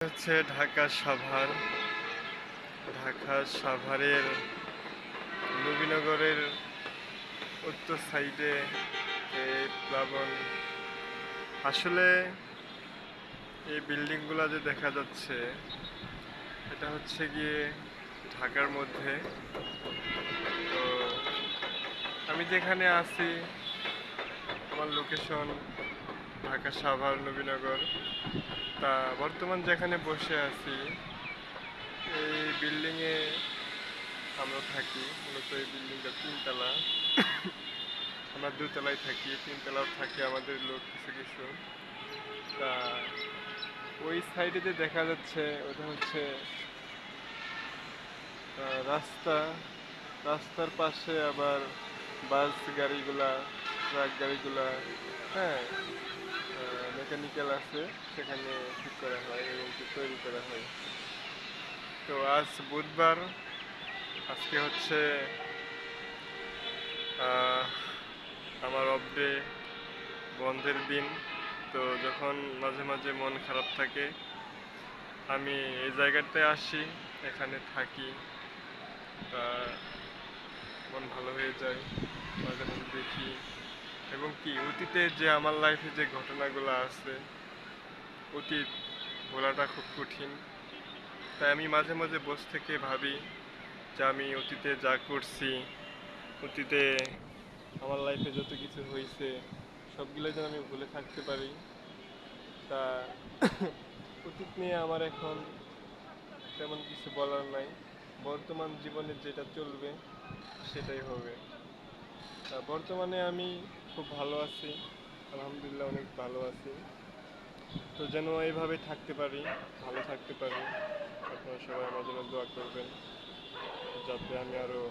হচ্ছে ঢাকা সাভারের নবীনগরের উত্তর সাইডে এই প্লাবন। আসলে এই বিল্ডিংগুলো যে দেখা যাচ্ছে এটা হচ্ছে গিয়ে ঢাকার মধ্যে। তো আমি যেখানে আছি আমার লোকেশন ঢাকা সাভার নবীনগর। তা বর্তমান যেখানে বসে আছি এই বিল্ডিংয়ে আমরা থাকি। মূলত এই বিল্ডিংটা তিনতলা, আমরা দুতলায় থাকি, তিনতলাও থাকে আমাদের লোক কিছু কিছু। তা ওই সাইডে যে দেখা যাচ্ছে ওটা হচ্ছে রাস্তা। রাস্তার পাশে আবার বাস গাড়িগুলা, ট্রাক গাড়িগুলা, হ্যাঁ, মেকানিক্যাল আছে, সেখানে ঠিক করা হয় এবং তৈরি করা হয়। তো আজ বুধবার, আজকে হচ্ছে আহ, আমার অফ ডে, বন্ধের দিন। তো যখন মাঝে মাঝে মন খারাপ থাকে আমি এই জায়গাটায় আসি, এখানে থাকি। তা মন ভালো হয়ে যায়, মাঝে মাঝে দেখি। এবং কি অতীতে যে আমার লাইফে যে ঘটনাগুলো আছে, অতীত ভোলাটা খুব কঠিন। তাই আমি মাঝে মাঝে বসে থেকে ভাবি যে আমি অতীতে যা করছি, অতীতে আমার লাইফে যত কিছু হয়েছে সবগুলো যেন আমি ভুলে থাকতে পারি। তা অতীত নিয়ে আমার এখন তেমন কিছু বলার নাই। বর্তমান জীবনে যেটা চলবে সেটাই হবে। তা বর্তমানে আমি খুব ভালো আছি, আলহামদুলিল্লাহ অনেক ভালো আছি। তো যেন এইভাবে থাকতে পারি, ভালো থাকতে পারি। আপনারা সবাই আমার জন্য দোয়া করবেন যাতে আমি আরও